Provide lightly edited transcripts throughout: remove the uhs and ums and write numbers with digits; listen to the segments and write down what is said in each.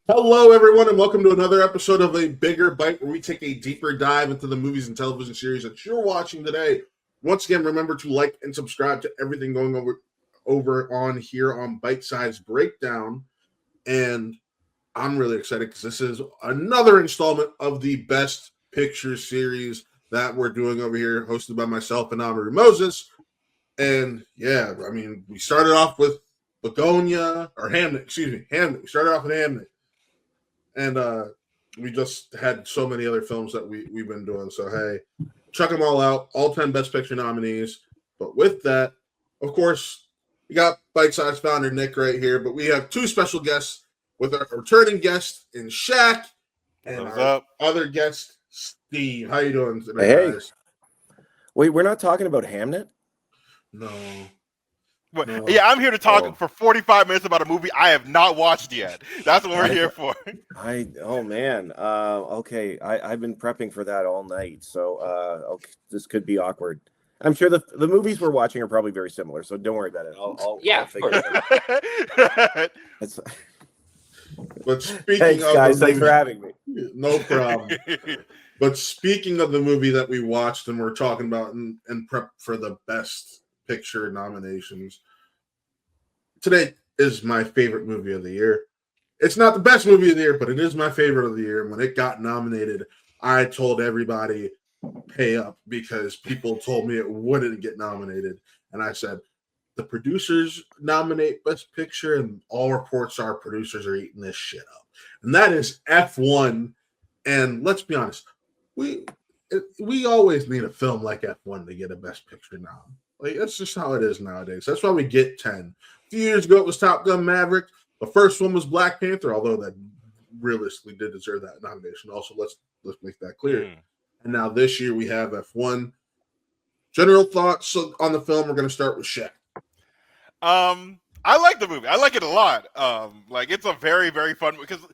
Hello, everyone, and welcome to another episode of A Bigger Bite, where we take a deeper dive into the movies and television series that you're watching today. Once again, remember to like and subscribe to everything going over on here on Bitesize Breakdown. And I'm really excited because this is another installment of the Best Picture series that we're doing over here, hosted by myself and Amarú Moses. And yeah, I mean, we started off with Hamnet. We started off with Hamnet. And we just had so many other films that we've been doing. So, hey, check them all out. All 10 Best Picture nominees. But with that, of course, we got Bite Size founder Nick right here. But we have two special guests with our returning guest in Shak and our other guest, Steve. How you doing today, guys? Wait, we're not talking about Hamnet? No. No. Yeah, I'm here to talk for 45 minutes about a movie I have not watched yet. That's what we're here for. Okay. I've been prepping for that all night, so okay, this could be awkward. I'm sure the movies we're watching are probably very similar, so don't worry about it. I'll figure it out. But speaking thanks, of guys, thanks for having me. No problem. But speaking of the movie that we watched and we're talking about and prep for the Best Picture nominations, today is my favorite movie of the year. It's not the best movie of the year, but it is my favorite of the year. And when it got nominated, I told everybody, pay up, because people told me it wouldn't get nominated. And I said, the producers nominate Best Picture, and all reports are producers are eating this shit up. And that is F1. And let's be honest, we always need a film like F1 to get a Best Picture nom. Like, that's just how it is nowadays. That's why we get 10. A few years ago, it was Top Gun Maverick. The first one was Black Panther, although that realistically did deserve that nomination. Also, let's make that clear. And now this year, we have F1. General thoughts on the film. We're going to start with Shaq. I like the movie. I like it a lot. It's a very, very fun because,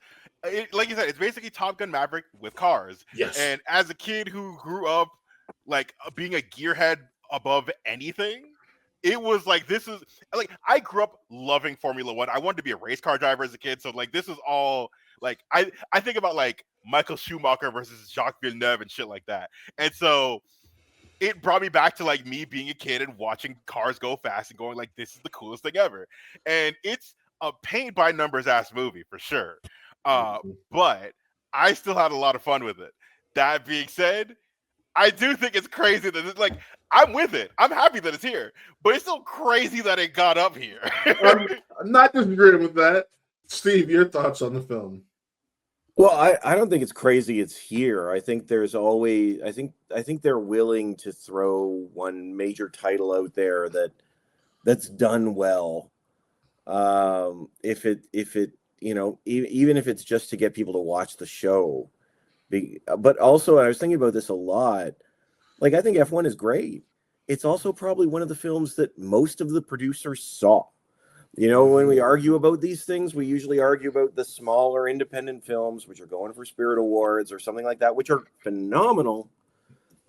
like you said, it's basically Top Gun Maverick with cars. Yes. And as a kid who grew up being a gearhead above anything, it was I grew up loving Formula One. I wanted to be a race car driver as a kid, so this is all I think about Michael Schumacher versus Jacques Villeneuve and shit like that. And so it brought me back to me being a kid and watching cars go fast and going this is the coolest thing ever. And it's a paint by numbers ass movie for sure. But I still had a lot of fun with it. That being said, I do think it's crazy that it's I'm with it. I'm happy that it's here, but it's still crazy that it got up here. I'm not disagreeing with that. Steve, your thoughts on the film? Well, I don't think it's crazy it's here. I think there's always I think they're willing to throw one major title out there that's done well. If it even if it's just to get people to watch the show. But also, I was thinking about this a lot. I think F1 is great. It's also probably one of the films that most of the producers saw. When we argue about these things, we usually argue about the smaller independent films, which are going for Spirit Awards or something like that, which are phenomenal.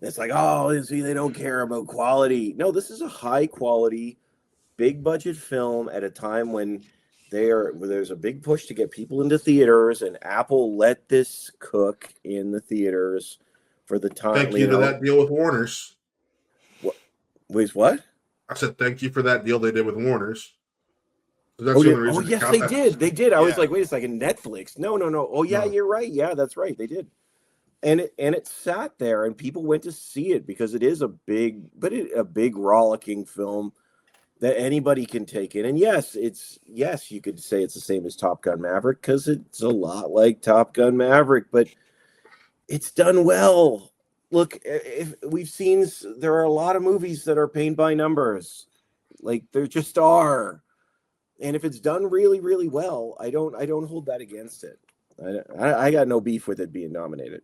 It's they don't care about quality. No, this is a high quality, big budget film at a time when there's a big push to get people into theaters, and Apple let this cook in the theaters for the time. Thank you to that deal with Warner's. What? I said thank you for that deal they did with Warner's. Yes, they did. They did. I was like, wait a second, Netflix? No. Oh, yeah, no. You're right. Yeah, that's right. They did. And it sat there, and people went to see it because it is a big rollicking film that anybody can take in. And yes, you could say it's the same as Top Gun Maverick because it's a lot like Top Gun Maverick, but it's done well. Look, if we've seen, there are a lot of movies that are paint by numbers. There just are. And if it's done really, really well, I don't hold that against it. I got no beef with it being nominated.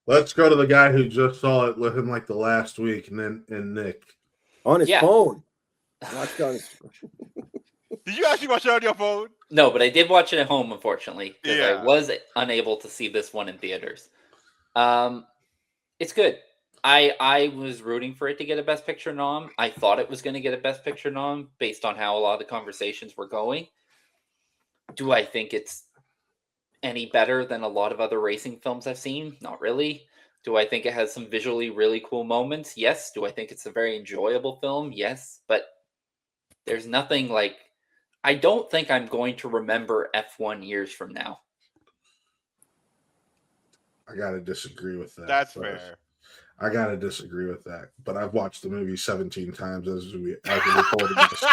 Let's go to the guy who just saw it with him the last week, and Nick. On his phone. Did you actually watch it on your phone? No, but I did watch it at home, unfortunately, because I was unable to see this one in theaters. It's good. I was rooting for it to get a Best Picture nom. I thought it was going to get a Best Picture nom based on how a lot of the conversations were going. Do I think it's any better than a lot of other racing films I've seen? Not really. Do I think it has some visually really cool moments? Yes. Do I think it's a very enjoyable film? Yes. But there's nothing like, I don't think I'm going to remember F1 years from now. I gotta disagree with that. That's fair. I gotta disagree with that. But I've watched the movie 17 times as we recorded this.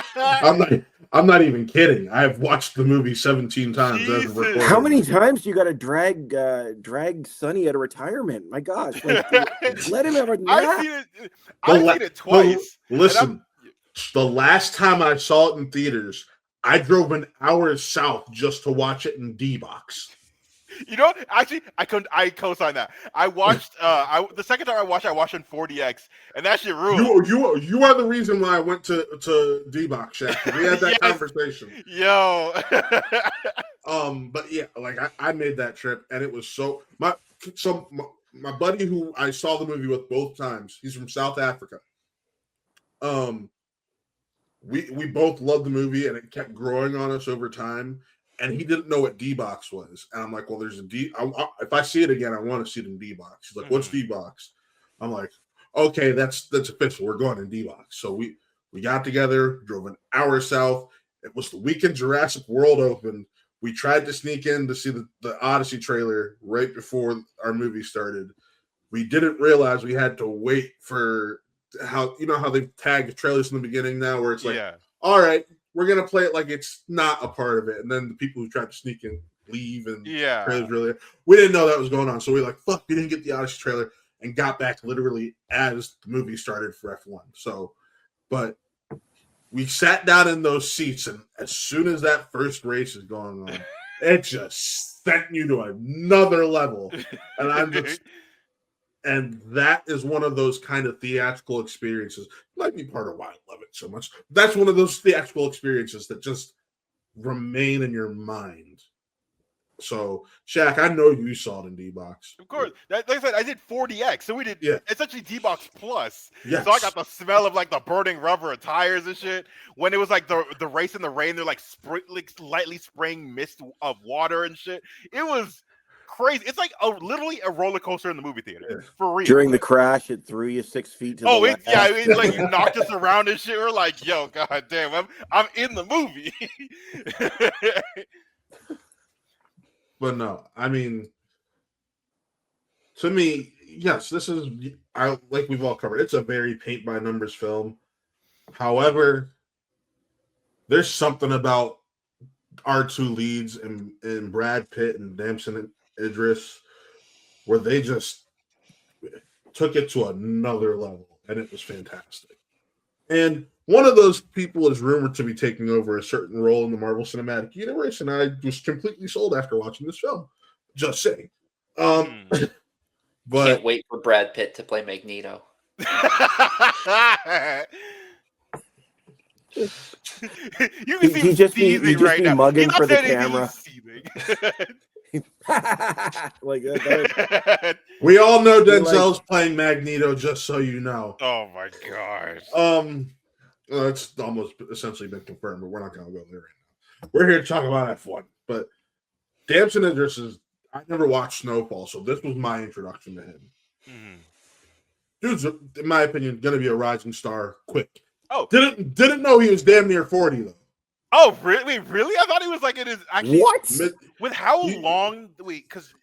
I'm not even kidding. I've watched the movie 17 times as we recorded. How many times do you got to drag Sonny out of retirement? My gosh, like, let him have a nap. I've seen it twice. Listen, the last time I saw it in theaters, I drove an hour south just to watch it in D-Box. You know, actually, I co-sign that. I watched the second time I watched in 4DX, and that shit ruled. You are the reason why I went to D-Box, Shaq. We had that conversation. Yo. But yeah, like I made that trip, and it was my buddy who I saw the movie with both times. He's from South Africa. We both loved the movie, and it kept growing on us over time. And he didn't know what D-Box was. And I'm like, well, there's a if I see it again, I want to see it in D-Box. He's like, what's D-Box? I'm like, okay, that's official. We're going in D-Box. So we got together, drove an hour south. It was the weekend Jurassic World opened. We tried to sneak in to see the Odyssey trailer right before our movie started. We didn't realize we had to wait for how they tag trailers in the beginning now, where it's like, all right, we're going to play it like it's not a part of it. And then the people who tried to sneak in leave. And we didn't know that was going on. So we were like, fuck, we didn't get the Odyssey trailer, and got back literally as the movie started for F1. So, but we sat down in those seats, and as soon as that first race is going on, it just sent you to another level. And that is one of those kind of theatrical experiences. Might be part of why I love it so much. That's one of those theatrical experiences that just remain in your mind. So, Shaq, I know you saw it in D-Box. Of course. Like I said, I did 4DX. So we did essentially D-Box Plus. Yes. So I got the smell of like the burning rubber of tires and shit. When it was like the race in the rain, they're like lightly spraying mist of water and shit. It was crazy. It's like literally a roller coaster in the movie theater. For real. During the crash, it threw you 6 feet to the left. It like knocked us around and shit. We're like, yo, god damn, I'm in the movie. But no, I mean, to me, yes, this is like we've all covered. It's a very paint by numbers film. However, there's something about our two leads in Brad Pitt and Damson and Idris where they just took it to another level, and it was fantastic. And one of those people is rumored to be taking over a certain role in the Marvel Cinematic Universe, and I was completely sold after watching this film. Just saying. But can't wait for Brad Pitt to play Magneto. You can see him seething right now. Mugging for the camera. Like that. We all know Denzel's playing Magneto, just so you know. Oh my gosh. It's almost essentially been confirmed, but we're not going to go there right now. We're here to talk about F1. But Damson Idris I never watched Snowfall, so this was my introduction to him. Mm-hmm. Dude's, in my opinion, going to be a rising star quick. Oh, didn't know he was damn near 40 though. Oh, really? Really? I thought he was like it is actually. What? With how long? Because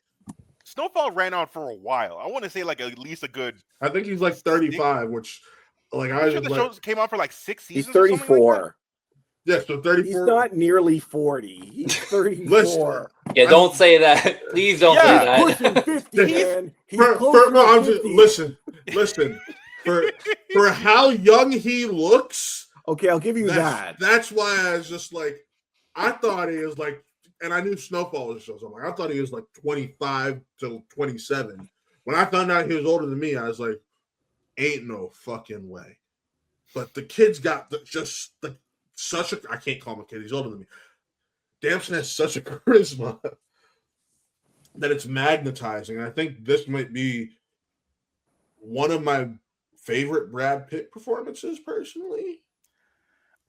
Snowfall ran on for a while. I want to say like at least a good. I think he's like 35, which like I sure the shows came on for like 6 seasons. He's 34. Yeah, so 34. He's not nearly 40. He's 34. Yeah, don't say that. Please don't say that. Pushing 50, man. Listen. For how young he looks. Okay, I'll give you that. That's why I was just like, I thought he was like, and I knew Snowfall was shows. I'm like, I thought he was like 25 to 27. When I found out he was older than me, I was like, ain't no fucking way. But the kid's got such a, I can't call him a kid, he's older than me. Damson has such a charisma that it's magnetizing. I think this might be one of my favorite Brad Pitt performances personally.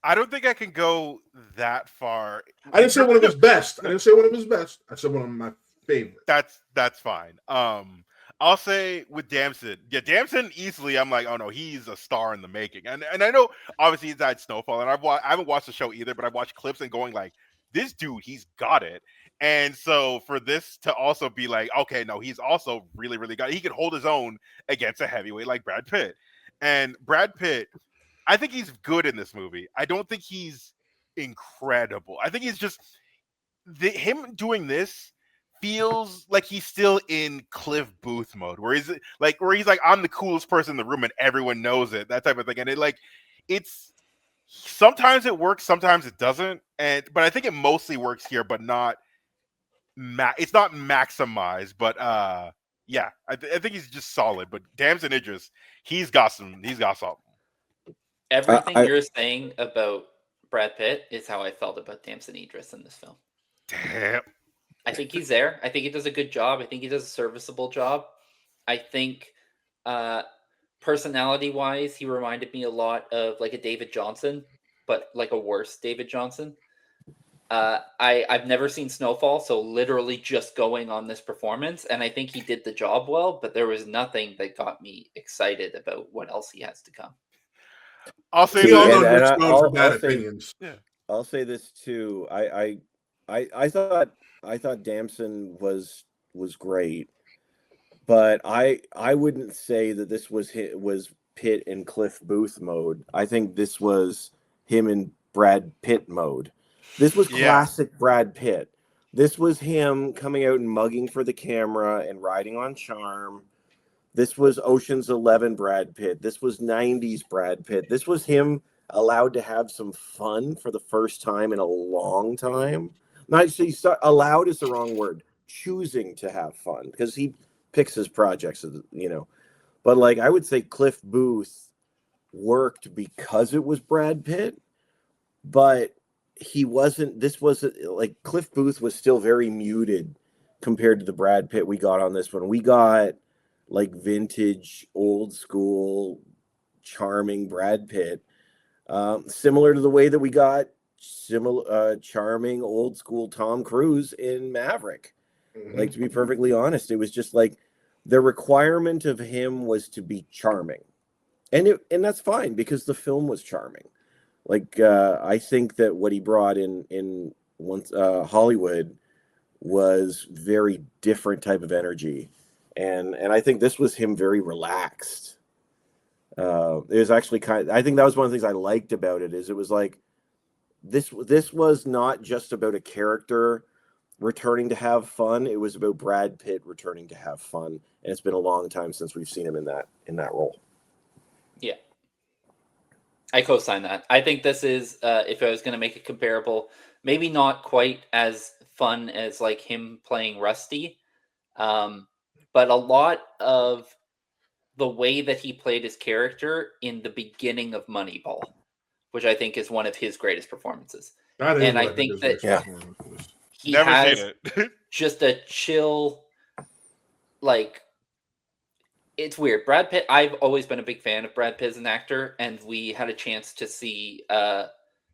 I don't think I can go that far. I didn't say one of his best. I said one of favorite. That's fine. I'll say with Damson, Damson easily. I'm like, oh no, he's a star in the making. And I know obviously he's at Snowfall, and I haven't watched the show either, but I've watched clips and going like, this dude, he's got it. And so for this to also be like, okay, no, he's also really, really got it. He can hold his own against a heavyweight like Brad Pitt. And Brad Pitt, I think he's good in this movie. I don't think he's incredible. I think he's just him doing this feels like he's still in Cliff Booth mode, where he's like, I'm the coolest person in the room and everyone knows it, that type of thing. And it's sometimes it works, sometimes it doesn't. But I think it mostly works here, but not. It's not maximized, but yeah, I think he's just solid. But Damson Idris, he's got something. Everything you're saying about Brad Pitt is how I felt about Damson Idris in this film. Damn. I think he's there. I think he does a good job. I think he does a serviceable job. I think personality-wise, he reminded me a lot of like a David Johnson, but like a worse David Johnson. I've never seen Snowfall, so literally just going on this performance, and I think he did the job well, but there was nothing that got me excited about what else he has to come. I'll say opinions. Yeah. I'll say this too. I thought Damson was great, but I wouldn't say that this was Pitt in Cliff Booth mode. I think this was him in Brad Pitt mode. This was classic Brad Pitt. This was him coming out and mugging for the camera and riding on charm. This was Ocean's 11 Brad Pitt. This was 90s Brad Pitt. This was him allowed to have some fun for the first time in a long time. Not allowed is the wrong word. Choosing to have fun, because he picks his projects, But like, I would say Cliff Booth worked because it was Brad Pitt, but this wasn't like Cliff Booth was still very muted compared to the Brad Pitt we got on this one. We got like vintage, old school, charming Brad Pitt, similar to the way that we got charming, old school Tom Cruise in Maverick. Mm-hmm. Like, to be perfectly honest, it was just like the requirement of him was to be charming, and that's fine because the film was charming. Like, I think that what he brought in Hollywood was very different type of energy. And I think this was him very relaxed. It was actually I think that was one of the things I liked about it, is it was like, this was not just about a character returning to have fun. It was about Brad Pitt returning to have fun. And it's been a long time since we've seen him in that role. Yeah. I co-sign that. I think this is, if I was going to make it comparable, maybe not quite as fun as like him playing Rusty, but a lot of the way that he played his character in the beginning of Moneyball, which I think is one of his greatest performances. And I think that he has just a chill, like, it's weird. Brad Pitt, I've always been a big fan of Brad Pitt as an actor, and we had a chance to see How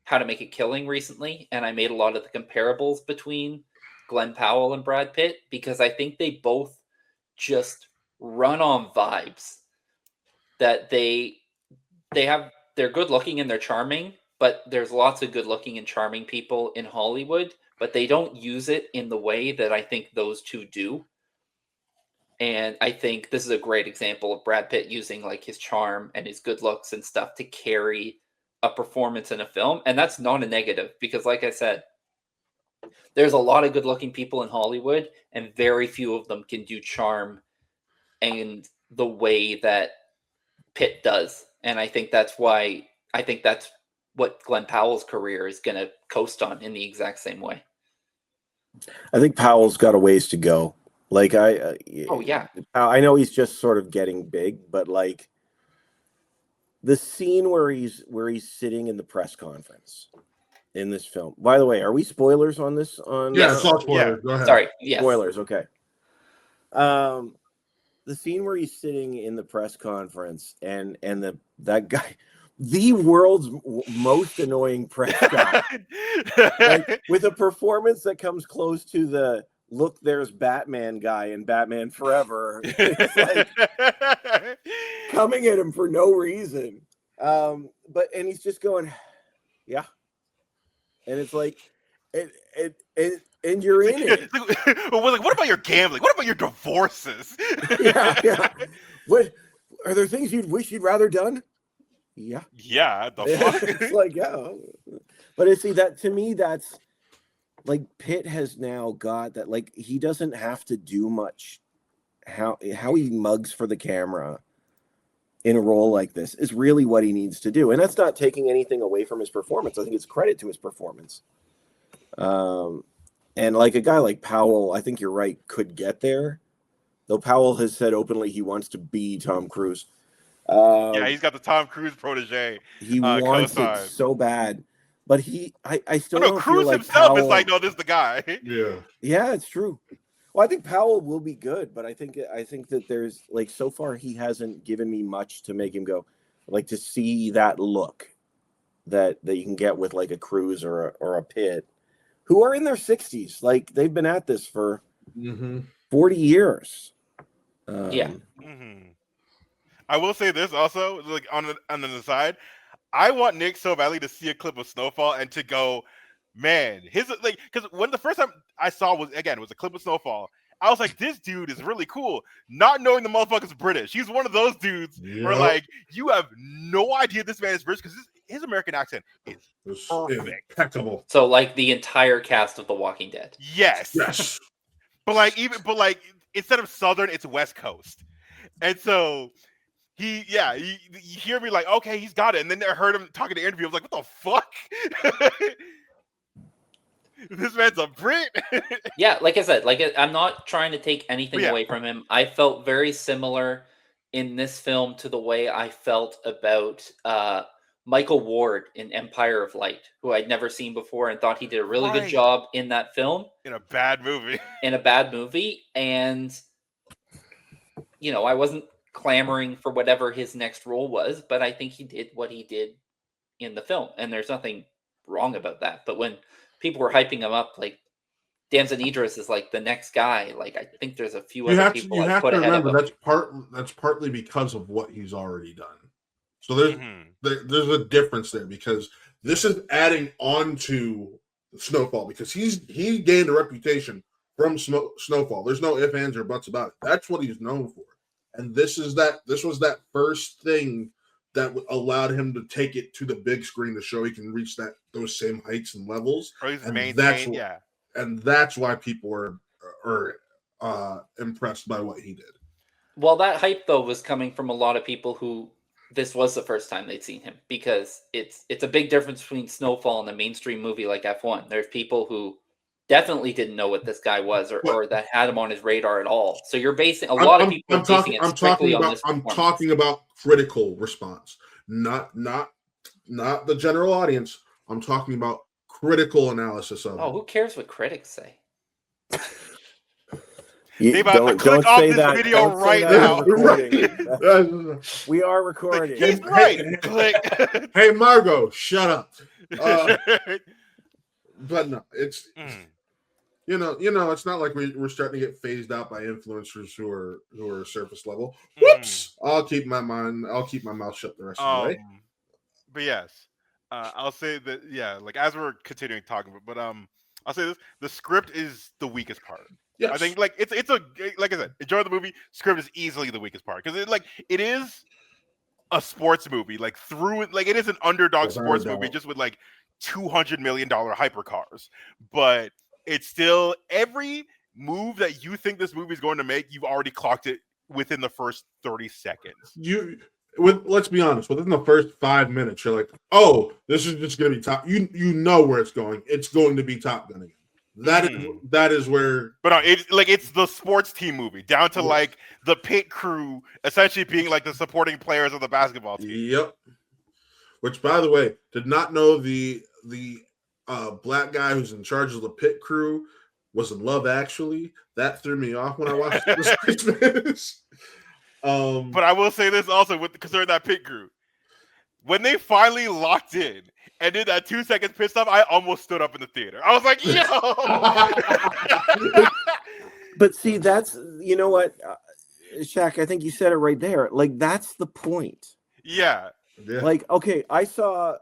to Make a Killing recently, and I made a lot of the comparables between Glenn Powell and Brad Pitt, because I think they both just run on vibes that they're good looking and they're charming, but there's lots of good looking and charming people in Hollywood, but they don't use it in the way that I think those two do. And I think this is a great example of Brad Pitt using like his charm and his good looks and stuff to carry a performance in a film. And that's not a negative, because like I said, there's a lot of good looking people in Hollywood and very few of them can do charm and the way that Pitt does. And I think that's what Glenn Powell's career is going to coast on in the exact same way. I think Powell's got a ways to go. Like, I know he's just sort of getting big, but like the scene where he's sitting in the press conference in this film. By the way, are we spoilers on this? It's all spoilers. Go ahead. Sorry, yes. Spoilers. Okay. The scene where he's sitting in the press conference and that guy, the world's most annoying press guy, like, with a performance that comes close to the look, there's Batman guy in Batman Forever. It's like coming at him for no reason. And he's just going, yeah. And it's like, and you're in it. Like, what about your gambling? What about your divorces? Yeah. What are there things you'd wish you'd rather done? Yeah. Yeah. The fuck? It's like, yeah. But it's, see, that to me, that's like Pitt has now got that. Like, he doesn't have to do much. How he mugs for the camera in a role like this is really what he needs to do, and that's not taking anything away from his performance. I think it's credit to his performance. And like a guy like Powell, I think you're right, could get there. Though Powell has said openly he wants to be Tom Cruise. Yeah, he's got the Tom Cruise protege. He wants it so bad, but I still don't Cruise feel like himself Powell, is like, no, this is the guy. Yeah, it's true. Well, I think Powell will be good, but I think that there's like, so far he hasn't given me much to make him go, like, to see that look that you can get with like a Cruise or a Pitt, who are in their 60s. Like, they've been at this for 40 years. I will say this also, like, on the side, I want Nick so badly to see a clip of Snowfall and to go, man, his, like, because when the first time I saw was a clip of Snowfall, I was like, this dude is really cool, not knowing the motherfucker's British. He's one of those dudes where, like, you have no idea this man is British because his American accent is impeccable. So, like, the entire cast of The Walking Dead. Yes. But like instead of Southern, it's West Coast, and so you hear me like, okay, he's got it, and then I heard him talking to interview. I was like, what the fuck? This man's a Brit. Yeah, like I said, I'm not trying to take anything away from him. I felt very similar in this film to the way I felt about Michael Ward in Empire of Light, who I'd never seen before and thought he did a really good job in that film. In a bad movie. And, I wasn't clamoring for whatever his next role was, but I think he did what he did in the film. And there's nothing wrong about that. But when people were hyping him up, like, Damson Idris is like the next guy, like, I think there's a few other people I put ahead of him. That's partly because of what he's already done. So there's a difference there, because this is adding on to Snowfall, because he gained a reputation from Snowfall. There's no ifs, ands, or buts about it. That's what he's known for. And this was that first thing that allowed him to take it to the big screen to show he can reach those same heights and levels. And that's why people are impressed by what he did. Well, that hype though was coming from a lot of people who this was the first time they'd seen him, because it's a big difference between Snowfall and a mainstream movie like F1. There's people who definitely didn't know what this guy was or that had him on his radar at all. So you're basing a lot of people basing it strictly on this performance. I'm talking about critical response, not the general audience. I'm talking about critical analysis of it. Who cares what critics say? They about to click off this video right now. We are recording. He's right. Click. Hey, Margot, shut up. But no, it's it's not like we're starting to get phased out by influencers who are surface level. Whoops! I'll keep my mouth shut the rest of the way. But yes, I'll say that, like, as we're continuing talking, but I'll say this: the script is the weakest part. Yes. I think, like, it's like I said, enjoy the movie. Script is easily the weakest part, because it is a sports movie, like, it is an underdog sports movie, just with like $200 million hypercars, but it's still, every move that you think this movie is going to make, you've already clocked it within the first 30 seconds. Let's be honest, within the first 5 minutes, you're like, oh, this is just going to be top. You know where it's going. It's going to be Top Gun again. That is where. But no, it's the sports team movie, down to like the pit crew essentially being like the supporting players of the basketball team. Yep. Which, by the way, did not know the black guy who's in charge of the pit crew was in Love Actually. That threw me off when I watched this Christmas. But I will say this also, concerning that pit crew, when they finally locked in and did that 2 seconds pit stop, I almost stood up in the theater. I was like, yo! But see, that's, you know what, Shaq, I think you said it right there. Like, that's the point. Yeah. Like, okay, I saw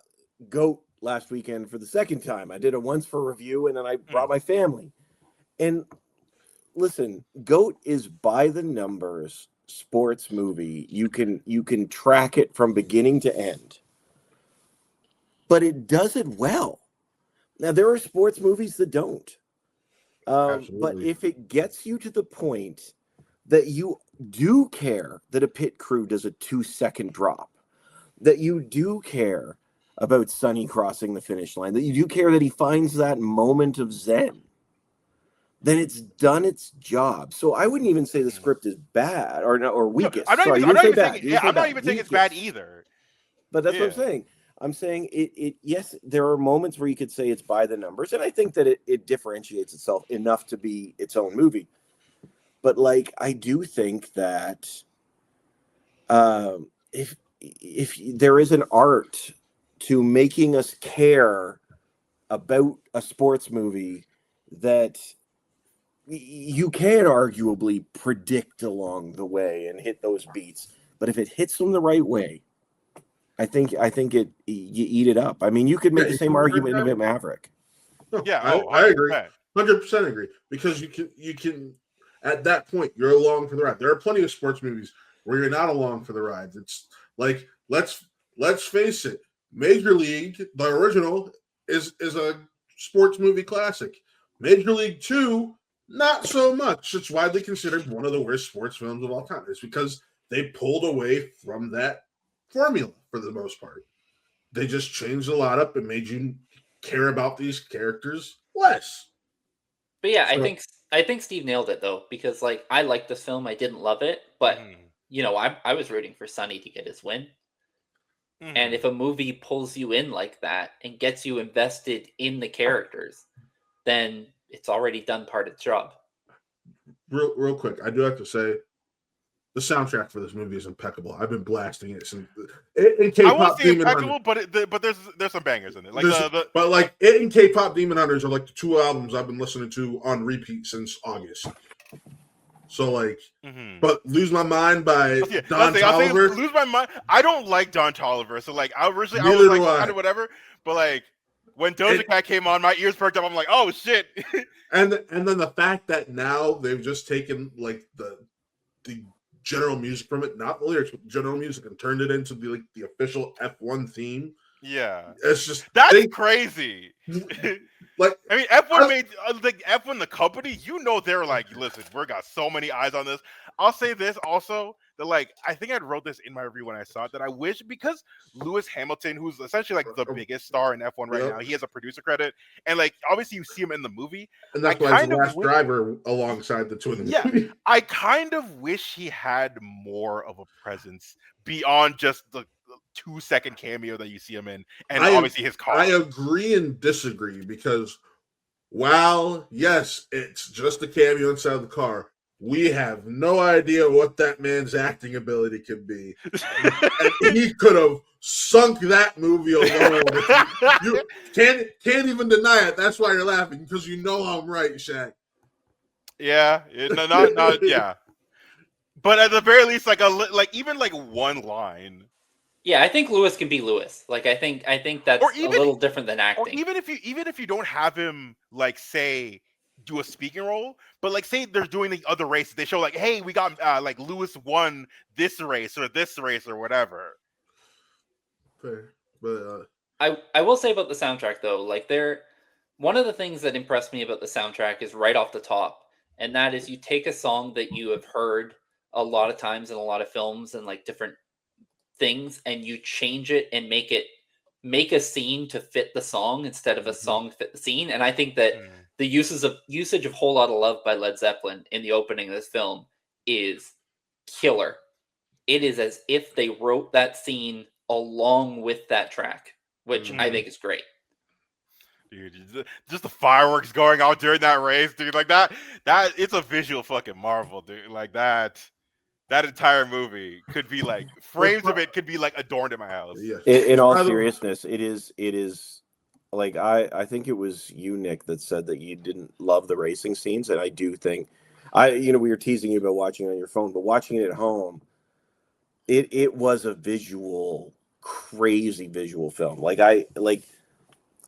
GOAT last weekend for the second time. I did it once for review, and then I brought my family. And listen, GOAT is by the numbers sports movie. You can track it from beginning to end. But it does it well. Now, there are sports movies that don't. But if it gets you to the point that you do care that a pit crew does a 2-second drop, that you do care about Sonny crossing the finish line, that you do care that he finds that moment of zen, then it's done its job. So I wouldn't even say the script is bad or weakest. I'm not Sorry, even you saying it's bad either. But that's what I'm saying. I'm saying it. Yes, there are moments where you could say it's by the numbers, and I think that it differentiates itself enough to be its own movie. But like, I do think that if there is an art to making us care about a sports movie that you can arguably predict along the way and hit those beats, but if it hits them the right way, I think you eat it up. I mean, you could make the same argument about Maverick. No, Yeah, I agree. 100% agree, because you can at that point you're along for the ride. There are plenty of sports movies where you're not along for the ride. It's like let's face it, Major League, the original, is a sports movie classic. Major League 2, not so much. It's widely considered one of the worst sports films of all time. It's because they pulled away from that formula for the most part. They just changed a lot up and made you care about these characters less. But yeah, so, I think Steve nailed it though, because like I liked this film, I didn't love it, but you know, I was rooting for Sonny to get his win. And if a movie pulls you in like that and gets you invested in the characters, then it's already done part of the job. Real quick, I do have to say, the soundtrack for this movie is impeccable. I've been blasting it since. I won't say impeccable, but there's some bangers in it. Like but like it and K-pop Demon Hunters are like the two albums I've been listening to on repeat since August. So like, but Lose My Mind by Don Toliver. Lose My Mind. I don't like Don Toliver, so like I was like kind of whatever. But like when Doja Cat came on, my ears perked up. I'm like, oh shit. and then the fact that now they've just taken like the general music from it, not the lyrics, but general music, and turned it into the official F1 theme. Yeah, it's just crazy. Like, I mean, F1 made like F1 the company. You know, they're like, listen, we got so many eyes on this. I'll say this also, that like I think I wrote this in my review when I saw it, that I wish, because Lewis Hamilton, who's essentially like the biggest star in F1 right now, he has a producer credit, and like obviously you see him in the movie, and that's why he's the last driver alongside the two of them. Yeah, I kind of wish he had more of a presence beyond just the 2-second cameo that you see him in, and obviously his car. I agree and disagree, because while yes, it's just a cameo inside the car, we have no idea what that man's acting ability could be. And he could have sunk that movie alone. You can't even deny it. That's why you're laughing, because you know I'm right, Shaq. Yeah, not yeah. But at the very least, even one line. Yeah, I think Lewis can be Lewis. Like I think that's a little different than acting. Or even if you don't have him like say do a speaking role, but like say they're doing the other races, they show like, hey, we got like Lewis won this race or whatever. Fair, but I will say about the soundtrack though, like one of the things that impressed me about the soundtrack is right off the top, and that is you take a song that you have heard a lot of times in a lot of films and like different things, and you change it and make a scene to fit the song instead of a song to fit the scene. And I think that the usage of Whole Lotta Love by Led Zeppelin in the opening of this film is killer. It is as if they wrote that scene along with that track, which I think is great. Dude, just the fireworks going out during that race, dude, like that it's a visual fucking marvel, dude. Like that entire movie could be like frames of it could be like adorned in my house. In all seriousness, it is like I think it was you, Nick, that said that you didn't love the racing scenes, and I do think we were teasing you about watching it on your phone, but watching it at home, it was a crazy visual film. I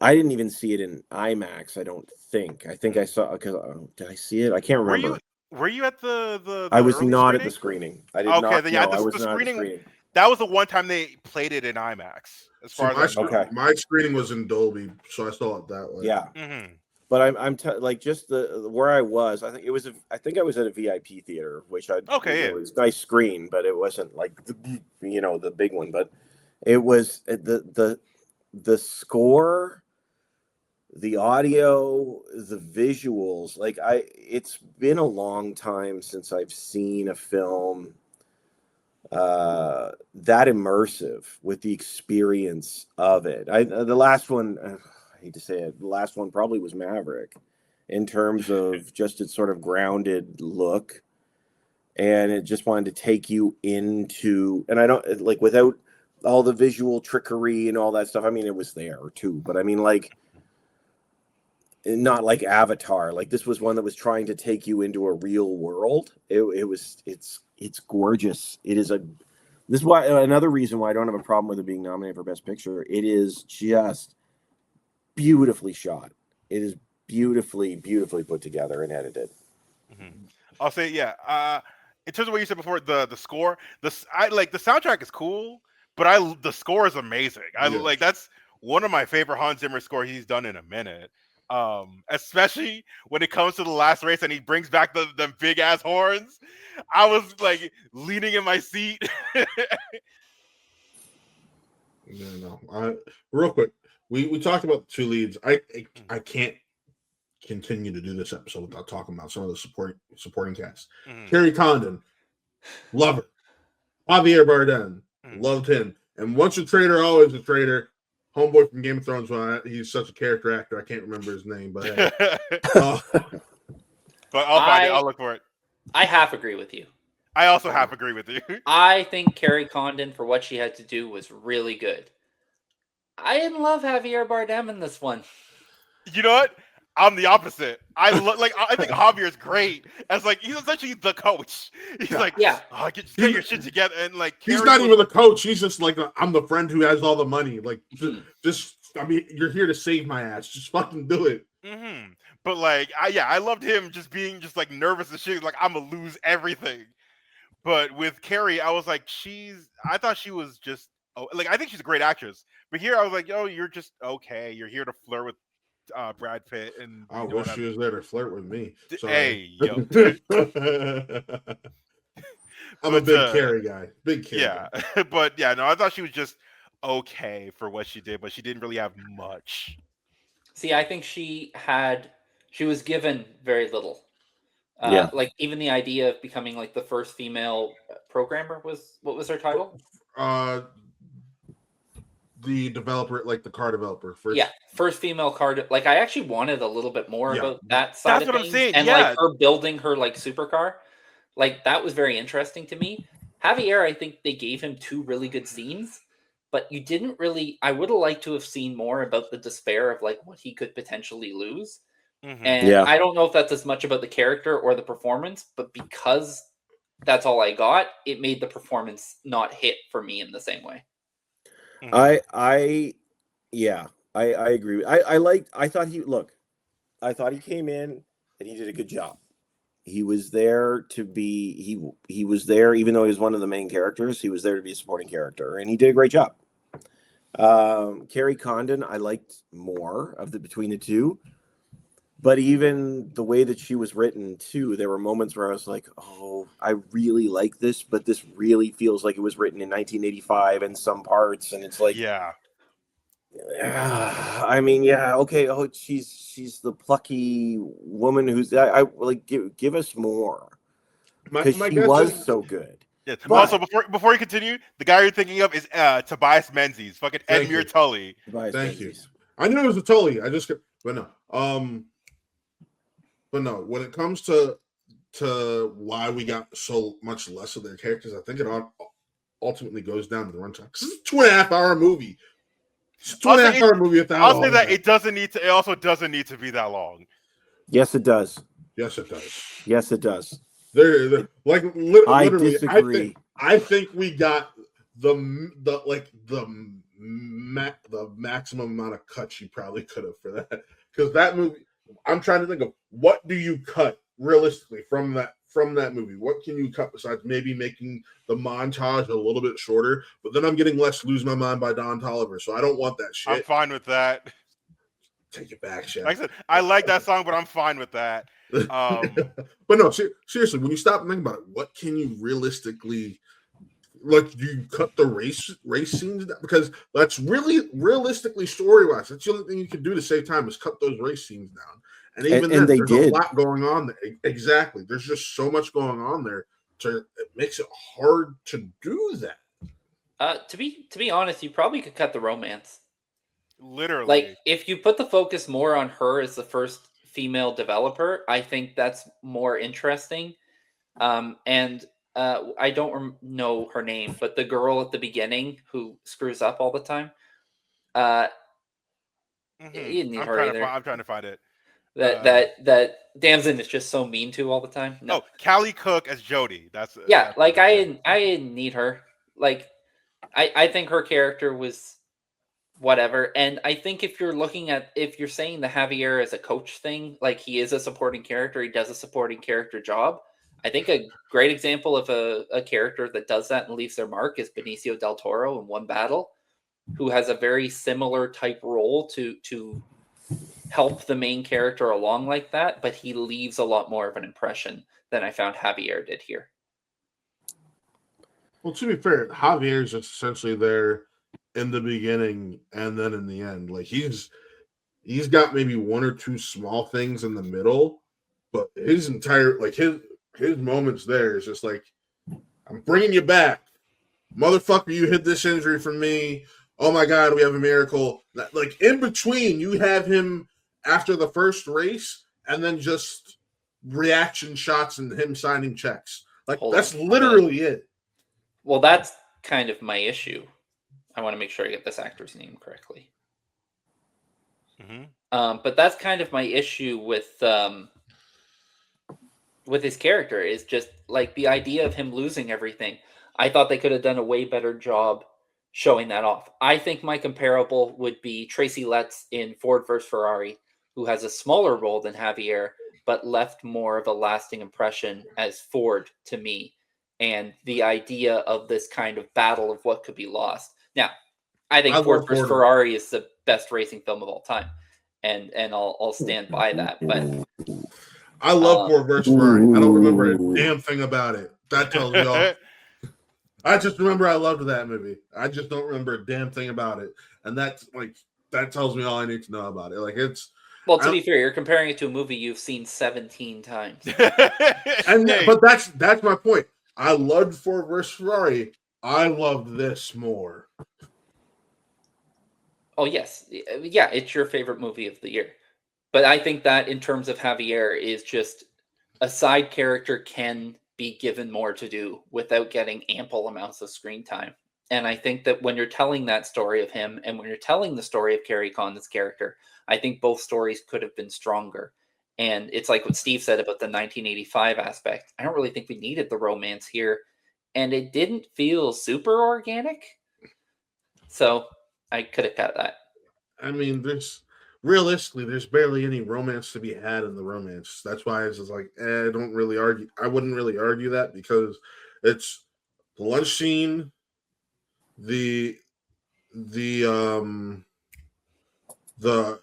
didn't even see it in IMAX. I don't think. I think I saw because did I see it? I can't remember. Were you at the I was early not screening? at the screening. I did Okay, not. yeah, No, I was the not at the screening. screening. That was the one time they played it in IMAX. As So far as I know. Okay. my screening was in Dolby, so I saw it that way. Yeah. Mm-hmm. But I'm like just the where I was. I think I was at a VIP theater, which it was a nice screen, but it wasn't like the big one. But it was the score, the audio, the visuals. It's been a long time since I've seen a film that immersive with the experience of it. The last one, I hate to say it, the last one probably was Maverick, in terms of just its sort of grounded look, and it just wanted to take you into, and I don't like without all the visual trickery and all that stuff. I mean, it was there too, but I mean, like, not like Avatar. Like, this was one that was trying to take you into a real world. It's gorgeous. This is why, another reason why I don't have a problem with it being nominated for Best Picture. It is just beautifully shot. It is beautifully put together and edited. Mm-hmm. I'll say, yeah. In terms of what you said before, the score, I like the soundtrack is cool, but the score is amazing. That's one of my favorite Hans Zimmer score he's done in a minute. Especially when it comes to the last race and he brings back the big ass horns. I was like leaning in my seat. Real quick, we talked about the two leads. I can't continue to do this episode without talking about some of the supporting cast. Kerry Condon, love her. Javier Bardem, loved him. And once a traitor, always a traitor. Homeboy from Game of Thrones, he's such a character actor. I can't remember his name, but hey. But I'll find it. I'll look for it. I half agree with you. I also half agree with you. I think Kerry Condon, for what she had to do, was really good. I didn't love Javier Bardem in this one. You know what? I'm the opposite. I think Javier's great. As like he's essentially the coach. He's like, get your shit together. And like he's not even the coach. He's just like I'm the friend who has all the money. Like just I mean, you're here to save my ass. Just fucking do it. Mm-hmm. But like, I loved him just being just like nervous and shit. Like I'm gonna lose everything. But with Carrie, I was like, I thought she was just like I think she's a great actress. But here I was like, you're just okay. You're here to flirt with Brad Pitt, and I wish she was there to flirt with me. Sorry. Hey, yo. I'm a big Carrie guy. Big Carrie. Yeah. But yeah, no, I thought she was just okay for what she did, but she didn't really have much. See, I think she was given very little. Like even the idea of becoming like the first female programmer what was her title? The developer, like the car developer. First female car. Like I actually wanted a little bit more about that side That's of what things. I'm saying. And like her building her like supercar. Like that was very interesting to me. Javier, I think they gave him 2 really good scenes, but you didn't really. I would have liked to have seen more about the despair of like what he could potentially lose. Mm-hmm. And I don't know if that's as much about the character or the performance, but because that's all I got, it made the performance not hit for me in the same way. Mm-hmm. I agree. I thought he came in and he did a good job. He was there to be he was there, even though he was one of the main characters, he was there to be a supporting character, and he did a great job. Kerry Condon, I liked more between the two. But even the way that she was written too, there were moments where I was like, oh, I really like this, but this really feels like it was written in 1985 in some parts. And it's like, I mean, okay. Oh, she's the plucky woman who's I like give us more. Because she was so good. Yeah. But, also, before you continue, the guy you're thinking of is Tobias Menzies, fucking Edmure Tully. Thank you. I knew it was a Tully. But no, when it comes to why we got so much less of their characters, I think it ultimately goes down to the runtime. Because it's a 2.5-hour movie. It's a 2.5-hour movie without I'll all say that that. it doesn't need to. It also doesn't need to be that long. Yes, it does. Yes, it does. Yes, it does. Like I literally, disagree. I think we got the maximum amount of cuts you probably could have for that, because that movie. I'm trying to think of what do you cut realistically from that movie. What can you cut besides maybe making the montage a little bit shorter? But then I'm getting Less Lose My Mind by Don Toliver, so I don't want that shit. I'm fine with that. Take it back, Shaq. Like I said, I like that song, but I'm fine with that. But no, seriously, when you stop and think about it, what can you realistically, like, do you cut the race scenes down? Because that's really realistically story-wise, that's the only thing you can do to save time is cut those race scenes down. And even then, they there's did. a lot going on there. Exactly. There's just so much going on there. It makes it hard to do that. To be honest, you probably could cut the romance. Literally. Like, if you put the focus more on her as the first female developer, I think that's more interesting. And I don't know her name, but the girl at the beginning who screws up all the time. You didn't need her either. I'm trying to find it. That Damson is just so mean to all the time. No. Oh, Callie Cook as Jodie. That's like I didn't need her. Like, I think her character was whatever. And I think if you're saying the Javier is a coach thing, like he is a supporting character, he does a supporting character job. I think a great example of a character that does that and leaves their mark is Benicio del Toro in One Battle, who has a very similar type role to help the main character along like that, but he leaves a lot more of an impression than I found Javier did here. Well, to be fair, Javier's just essentially there in the beginning and then in the end. Like he's got maybe one or two small things in the middle, but his entire his moments there is just like, I'm bringing you back, motherfucker. You hid this injury from me. Oh my God, we have a miracle. Like in between, you have him after the first race, and then just reaction shots and him signing checks. Like that's literally it. Well, that's kind of my issue. I want to make sure I get this actor's name correctly. Mm-hmm. But that's kind of my issue with his character, is just like the idea of him losing everything. I thought they could have done a way better job showing that off. I think my comparable would be Tracy Letts in Ford vs. Ferrari, who has a smaller role than Javier, but left more of a lasting impression as Ford to me. And the idea of this kind of battle of what could be lost. Now, I think Ford vs. Ferrari is the best racing film of all time. And I'll stand by that. But I love Ford vs. Ferrari. I don't remember a damn thing about it. That tells you all. I just remember I loved that movie. I just don't remember a damn thing about it. And that tells me all I need to know about it. Like it's well, to be fair, you're comparing it to a movie you've seen 17 times. But that's my point. I loved Ford vs. Ferrari. I loved this more. Oh, yes. Yeah, it's your favorite movie of the year. But I think that in terms of Javier is just a side character can be given more to do without getting ample amounts of screen time. And I think that when you're telling that story of him and when you're telling the story of Carrie Condon's character, I think both stories could have been stronger. And it's like what Steve said about the 1985 aspect. I don't really think we needed the romance here. And it didn't feel super organic. So I could have cut that. I mean, realistically, there's barely any romance to be had in the romance. That's why it's just like, I don't really argue. I wouldn't really argue that because it's the lunch scene, the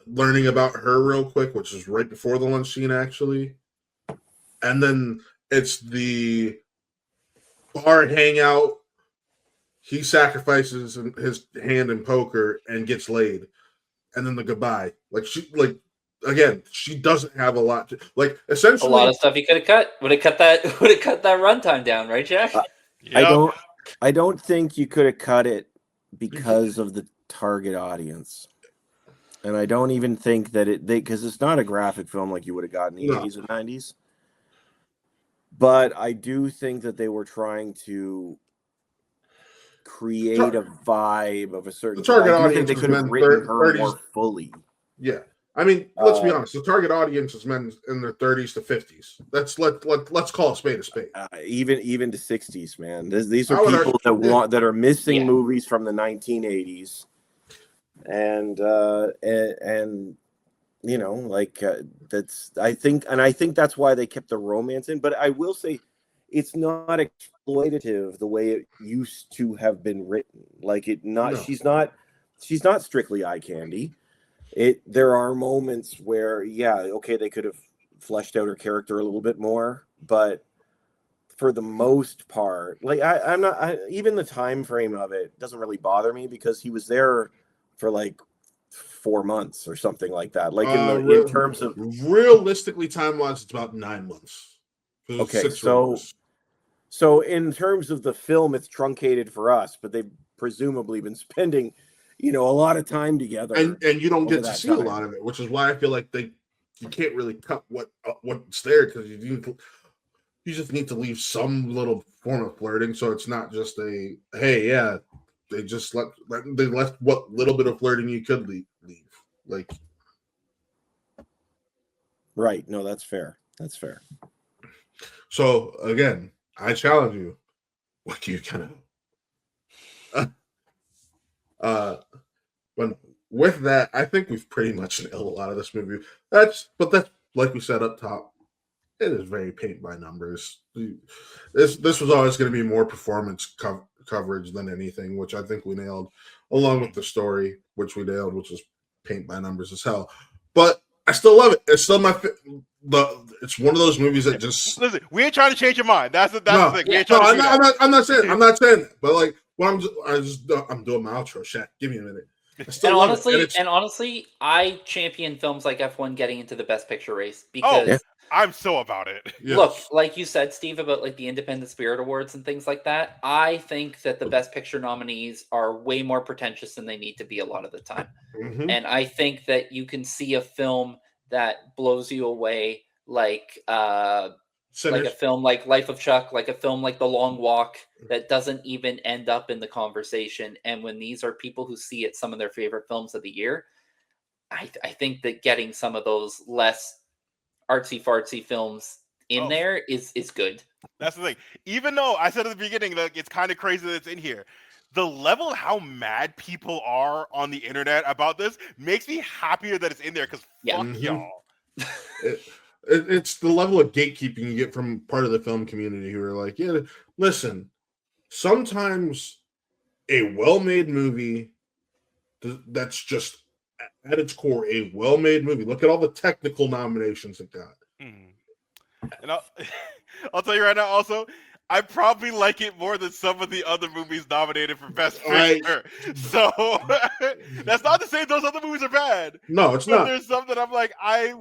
learning about her real quick, which is right before the lunch scene actually, and then it's the bar hangout. He sacrifices his hand in poker and gets laid. And then the goodbye. She doesn't have a lot to essentially a lot of stuff he could have cut. Would have cut that runtime down, right, Jack? Yep. I don't think you could have cut it because of the target audience. And I don't even think that because it's not a graphic film like you would have gotten in the 80s or 90s. But I do think that they were trying to create a vibe of a certain. The target I do think audience they is could have men written her 30s. more fully. Yeah, I mean, let's be honest. The target audience is men in their 30s to 50s. Let's call a spade a spade. Even to 60s, man. These I are would people that are missing Yeah. movies from the 1980s, and you know, like that's I think that's why they kept the romance in. But I will say, it's not exploitative the way it used to have been written. Like No. she's not strictly eye candy. There are moments where, yeah, okay, they could have fleshed out her character a little bit more, but for the most part, like I'm not even the time frame of it doesn't really bother me because he was there for like 4 months or something like that. Like in terms of realistically, time-wise, it's about 9 months. Okay, 6 so releases. so in terms of the film, it's truncated for us, but they've presumably been spending, a lot of time together. And you don't over get to that see a time. lot of it, which is why I feel like you can't really cut what's there because you just need to leave some little form of flirting, so it's not just a hey, yeah, they just they left what little bit of flirting you could leave. Like, Right. No, that's fair. That's fair. so again, I challenge you. What do you kind of but with that, I think we've pretty much nailed a lot of this movie. That's like we said up top. It is very paint by numbers. This was always going to be more performance coverage than anything, which I think we nailed, along with the story, which we nailed, which was paint by numbers as hell. But I still love it. It's still it's one of those movies that just listen. We ain't trying to change your mind. That's the thing. We ain't no, trying to do that. I'm not saying that. But like, I'm doing my outro. Shaq, give me a minute. And honestly, I champion films like F1 getting into the Best Picture race because I'm so about it. Yes. Look, like you said, Steve, about like the Independent Spirit Awards and things like that. I think that the Best Picture nominees are way more pretentious than they need to be a lot of the time. Mm-hmm. And I think that you can see a film that blows you away, like a film like Life of Chuck, like a film like The Long Walk, that doesn't even end up in the conversation. And when these are people who see it some of their favorite films of the year, I think that getting some of those less artsy fartsy films in there is good. That's the thing. Even though I said at the beginning that it's kind of crazy that it's in here, the level how mad people are on the internet about this makes me happier that it's in there because fuck y'all. It's the level of gatekeeping you get from part of the film community who are like, yeah, listen, sometimes a well-made movie that's just at its core a well-made movie. Look at all the technical nominations it got. And I'll tell you right now also, I probably like it more than some of the other movies nominated for Best Picture. So that's not to say those other movies are bad. No, it's not. There's some that I'm like, I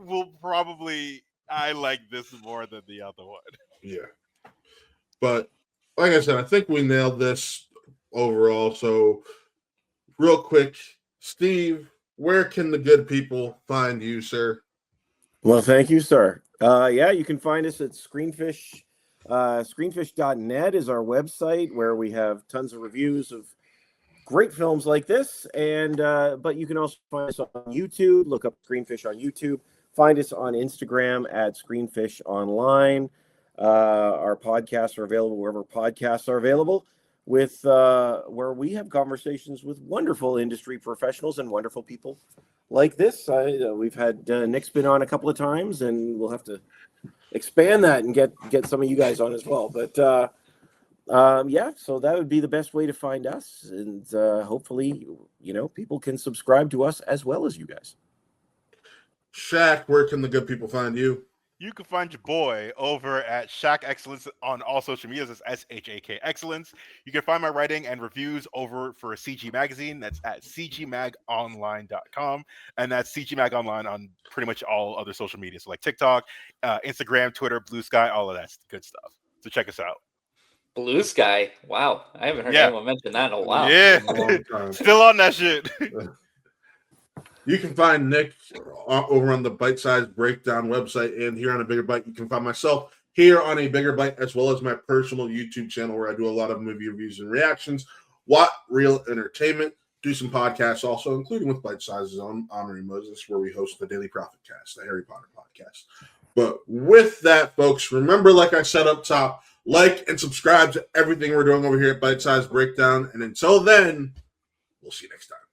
like this more than the other one. Yeah. But like I said, I think we nailed this overall. So real quick, Steve, where can the good people find you, sir? Well, thank you, sir. You can find us at Screenfish. Screenfish.net is our website where we have tons of reviews of great films like this. And but you can also find us on YouTube. Look up Screenfish on YouTube. Find us on Instagram at Screenfish Online. Our podcasts are available wherever podcasts are available, with where we have conversations with wonderful industry professionals and wonderful people like this. We've had Nick been on a couple of times, and we'll have to expand that and get some of you guys on as well. But so that would be the best way to find us, and hopefully, people can subscribe to us as well as you guys. Shaq, where can the good people find you? You can find your boy over at Shak Excellence on all social medias. It's SHAK Excellence. You can find my writing and reviews over for CG Magazine. That's at cgmagonline.com. And that's CG Mag Online on pretty much all other social media. So like TikTok, Instagram, Twitter, Blue Sky, all of that good stuff. So check us out. Blue Sky. Wow. I haven't heard anyone mention that in a while. Yeah. Still on that shit. You can find Nick over on the Bitesize Breakdown website, and here on A Bigger Bite, you can find myself here on A Bigger Bite, as well as my personal YouTube channel where I do a lot of movie reviews and reactions. What Real Entertainment. Do some podcasts also, including with Bitesize's own Amarú Moses, where we host the Daily Prophet Cast, the Harry Potter podcast. But with that, folks, remember, like I said up top, like and subscribe to everything we're doing over here at Bitesize Breakdown. And until then, we'll see you next time.